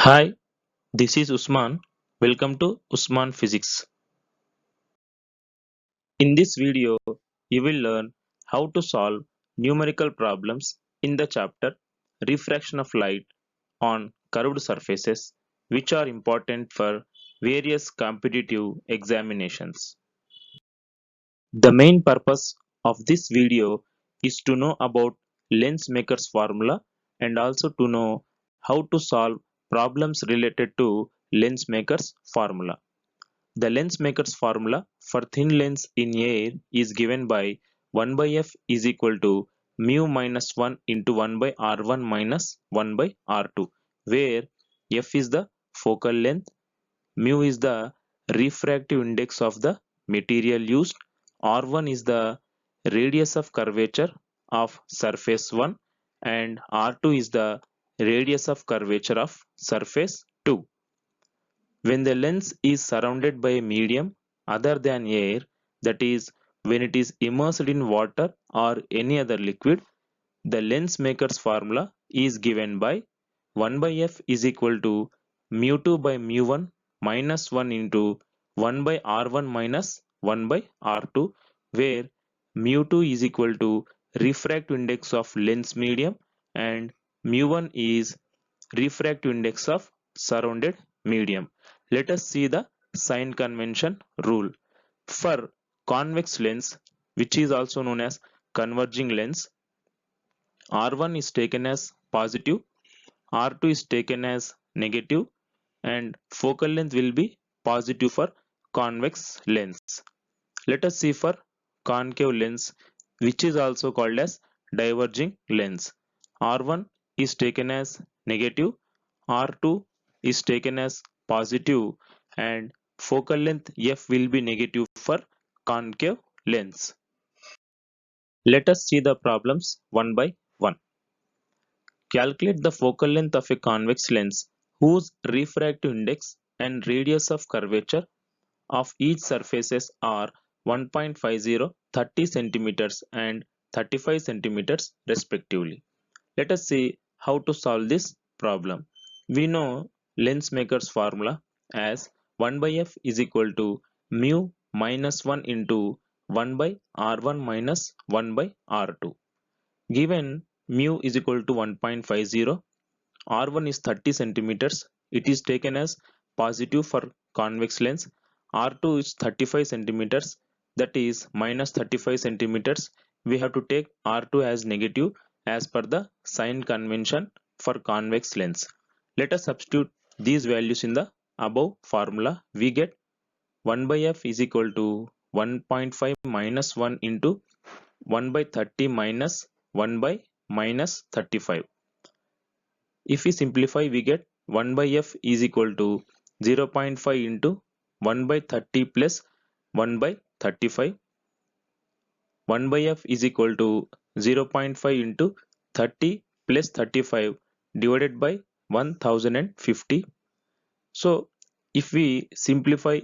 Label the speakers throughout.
Speaker 1: Hi, this is Usman. Welcome to Usman Physics. In this video, you will learn how to solve numerical problems in the chapter Refraction of Light on Curved Surfaces, which are important for various competitive examinations. The main purpose of this video is to know about Lensmaker's formula and also to know how to solve problems related to Lensmaker's formula. The Lensmaker's formula for thin lens in air is given by 1 by f is equal to mu minus 1 into 1 by r1 minus 1 by r2, where f is the focal length, mu is the refractive index of the material used, r1 is the radius of curvature of surface 1, and r2 is the radius of curvature of surface 2. When the lens is surrounded by a medium other than air, that is, when it is immersed in water or any other liquid, the lens maker's formula is given by 1 by f is equal to mu2 by mu1 minus 1 into 1 by r1 minus 1 by r2, where mu2 is equal to refractive index of lens medium and mu1 is refractive index of surrounded medium. Let us see the sign convention rule. For convex lens, which is also known as converging lens, R1 is taken as positive, R2 is taken as negative, and focal length will be positive for convex lens. Let us see for concave lens, which is also called as diverging lens. R1 is taken as negative, R2 is taken as positive, and focal length f will be negative for concave lens. Let us see the problems one by one. Calculate the focal length of a convex lens whose refractive index and radius of curvature of each surfaces are 1.50, 30 centimeters and 35 centimeters respectively. Let us see how to solve this problem. We know lens maker's formula as 1 by f is equal to mu minus 1 into 1 by r1 minus 1 by r2. Given mu is equal to 1.50, r1 is 30 centimeters. It is taken as positive for convex lens. R2 is 35 centimeters, that is minus 35 centimeters. We have to take R2 as negative as per the sign convention for convex lens. Let us substitute these values in the above formula. We get 1 by f is equal to 1.5 minus 1 into 1 by 30 minus 1 by minus 35. If we simplify, we get 1 by f is equal to 0.5 into 1 by 30 plus 1 by 35. 1 by f is equal to 0.5 into 30 plus 35 divided by 1050. So if we simplify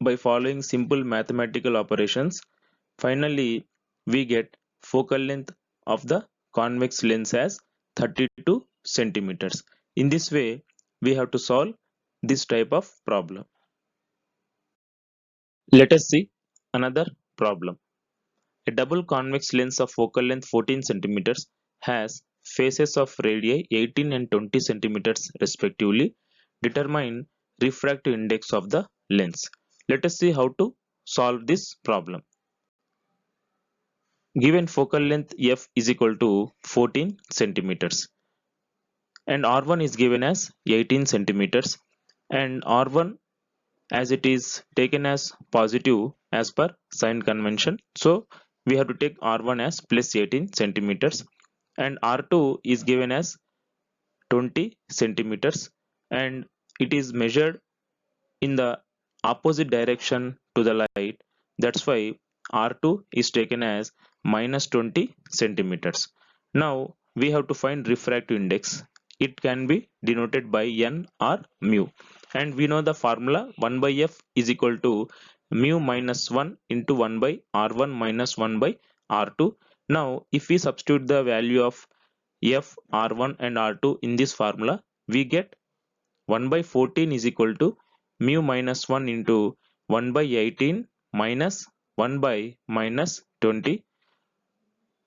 Speaker 1: by following simple mathematical operations, finally we get focal length of the convex lens as 32 centimeters. In this way, we have to solve this type of problem. Let us see another problem. A double convex lens of focal length 14 centimeters has faces of radii 18 and 20 centimeters respectively. Determine refractive index of the lens. Let us see how to solve this problem. Given focal length f is equal to 14 centimeters and r1 is given as 18 centimeters, and r1 as it is taken as positive as per sign convention, so we have to take r1 as plus 18 centimeters, and r2 is given as 20 centimeters, and it is measured in the opposite direction to the light. That's why R2 is taken as minus 20 centimeters. Now we have to find refractive index. It can be denoted by N or mu. And we know the formula 1 by F is equal to mu minus 1 into 1 by R1 minus 1 by R2. Now if we substitute the value of F, R1 and R2 in this formula, we get 1 by 14 is equal to mu minus 1 into 1 by 18 minus 1 by minus 20.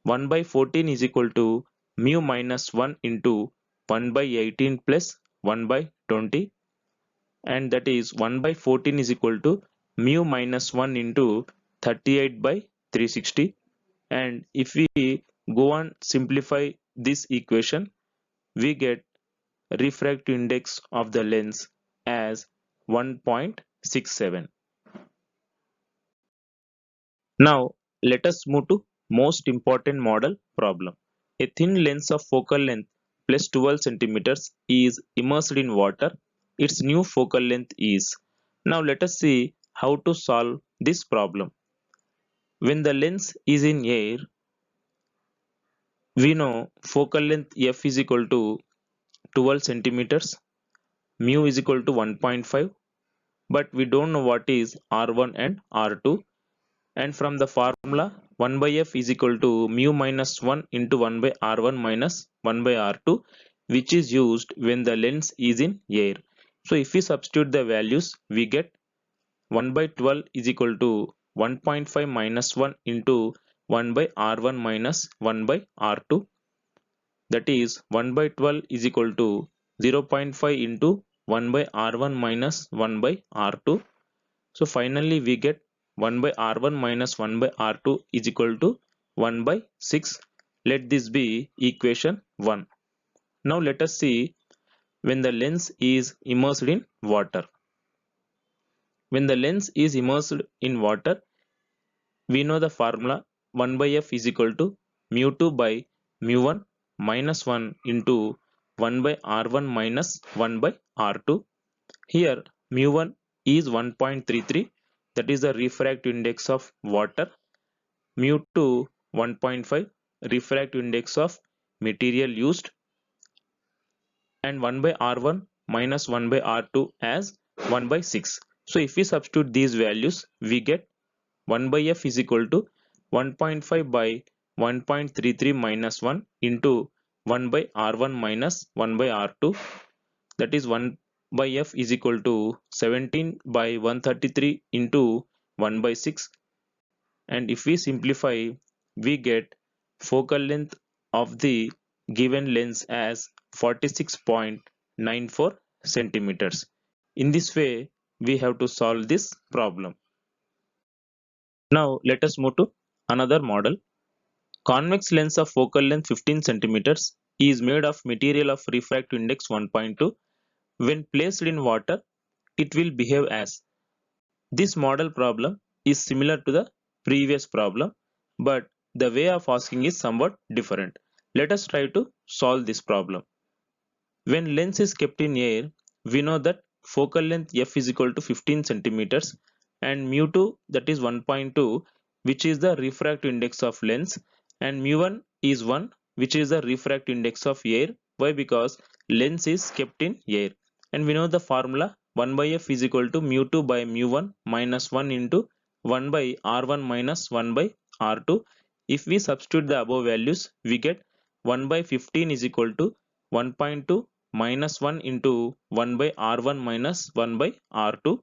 Speaker 1: 1 by 14 is equal to mu minus 1 into 1 by 18 plus 1 by 20, and that is 1 by 14 is equal to mu minus 1 into 38 by 360. And if we go on simplify this equation, we get refractive index of the lens as 1.67. Now let us move to most important model problem. A thin lens of focal length plus 12 centimeters is immersed in water. Its new focal length is. Now let us see how to solve this problem. When the lens is in air, we know focal length f is equal to 12 centimeters, mu is equal to 1.5, but we don't know what is R1 and R2. And from the formula 1 by f is equal to mu minus 1 into 1 by r1 minus 1 by r2, which is used when the lens is in air. So if we substitute the values, we get 1 by 12 is equal to 1.5 minus 1 into 1 by r1 minus 1 by r2, that is 1 by 12 is equal to 0.5 into 1 by r1 minus 1 by r2. So finally we get 1 by r1 minus 1 by r2 is equal to 1 by 6. Let this be equation 1. Now let us see when the lens is immersed in water. When the lens is immersed in water, we know the formula 1 by f is equal to mu2 by mu1 minus 1 into 1 by r1 minus 1 by r2. Here mu1 is 1.33, that is the refractive index of water. Mu2 1.5, refractive index of material used, and 1 by r1 minus 1 by r2 as 1 by 6. So if we substitute these values, we get 1 by f is equal to 1.5 by 1.33 minus 1 into 1 by r1 minus 1 by r2, that is 1 by f is equal to 17 by 133 into 1 by 6. And if we simplify, we get focal length of the given lens as 46.94 centimeters. In this way, we have to solve this problem. Now let us move to another model. Convex lens of focal length 15 centimeters is made of material of refractive index 1.2. When placed in water, it will behave as. This model problem is similar to the previous problem, but the way of asking is somewhat different. Let us try to solve this problem. When lens is kept in air, we know that focal length f is equal to 15 centimeters and mu2, that is 1.2, which is the refractive index of lens, and mu1 is 1, which is the refractive index of air. Why? Because lens is kept in air, and we know the formula 1 by f is equal to mu2 by mu1 minus 1 into 1 by r1 minus 1 by r2. If we substitute the above values, we get 1 by 15 is equal to 1.2 minus 1 into 1 by r1 minus 1 by r2,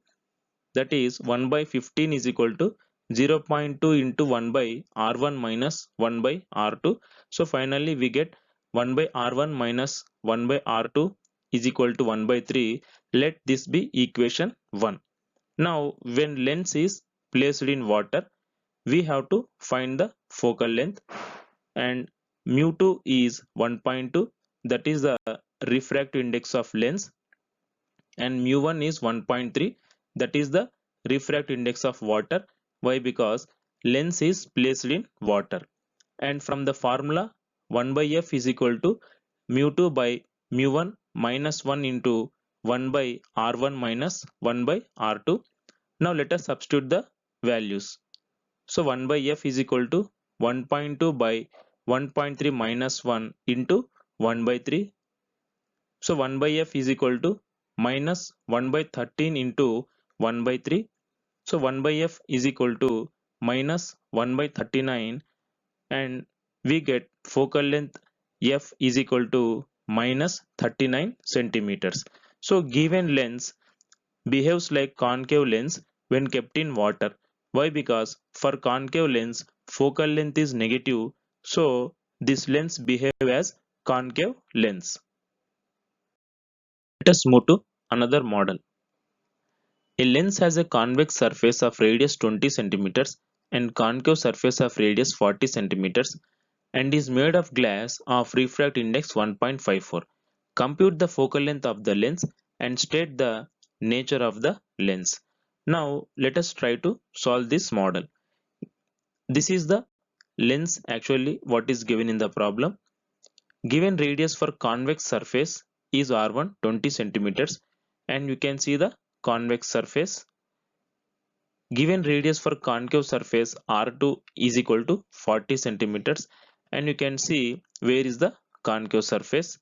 Speaker 1: that is 1 by 15 is equal to 0.2 into 1 by r1 minus 1 by r2. So finally we get 1 by r1 minus 1 by r2 is equal to 1 by 3. Let this be equation 1. Now when lens is placed in water, we have to find the focal length, and mu2 is 1.2, that is the refractive index of lens, and mu1 is 1.3, that is the refractive index of water. Why? Because lens is placed in water, and from the formula 1 by f is equal to mu2 by mu1 minus 1 into 1 by r1 minus 1 by r2. Now let us substitute the values. So 1 by f is equal to 1.2 by 1.3 minus 1 into 1 by 3. So 1 by f is equal to minus 1 by 13 into 1 by 3. So 1 by f is equal to minus 1 by 39, and we get focal length f is equal to minus 39 centimeters. So given lens behaves like concave lens when kept in water. Why? Because for concave lens, focal length is negative, so this lens behave as concave lens. Let us move to another model. A lens has a convex surface of radius 20 centimeters and concave surface of radius 40 centimeters and is made of glass of refract index 1.54. Compute the focal length of the lens and state the nature of the lens. Now let us try to solve this model. This is the lens actually what is given in the problem. Given radius for convex surface is R1 20 centimeters and you can see the convex surface. Given radius for concave surface R2 is equal to 40 centimeters and you can see where is the concave surface.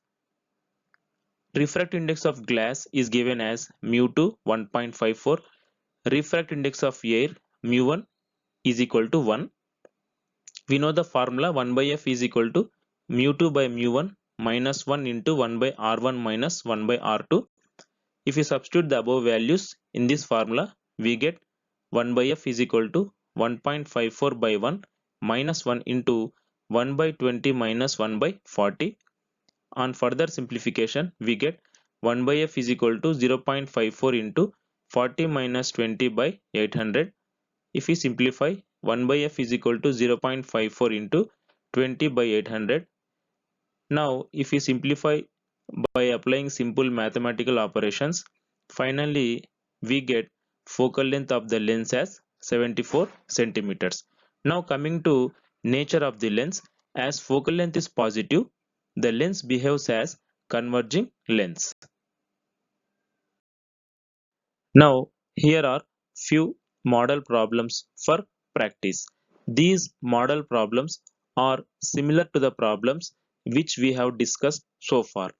Speaker 1: Refractive index of glass is given as mu2 1.54. Refractive index of air mu1 is equal to 1. We know the formula 1 by f is equal to mu2 by mu1 minus 1 into 1 by r1 minus 1 by r2. If we substitute the above values in this formula, we get 1 by f is equal to 1.54 by 1 minus 1 into 1 by 20 minus 1 by 40. On further simplification, we get 1 by f is equal to 0.54 into 40 minus 20 by 800. If we simplify, 1 by f is equal to 0.54 into 20 by 800. Now, if we simplify by applying simple mathematical operations, finally we get focal length of the lens as 74 centimeters. Now coming to nature of the lens, as focal length is positive, the lens behaves as converging lens. Now here are few model problems for practice. These model problems are similar to the problems which we have discussed so far.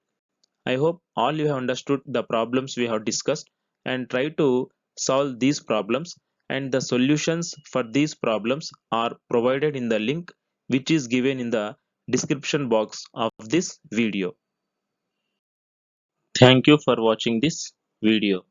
Speaker 1: I hope all you have understood the problems we have discussed and try to solve these problems, and the solutions for these problems are provided in the link which is given in the description box of this video. Thank you for watching this video.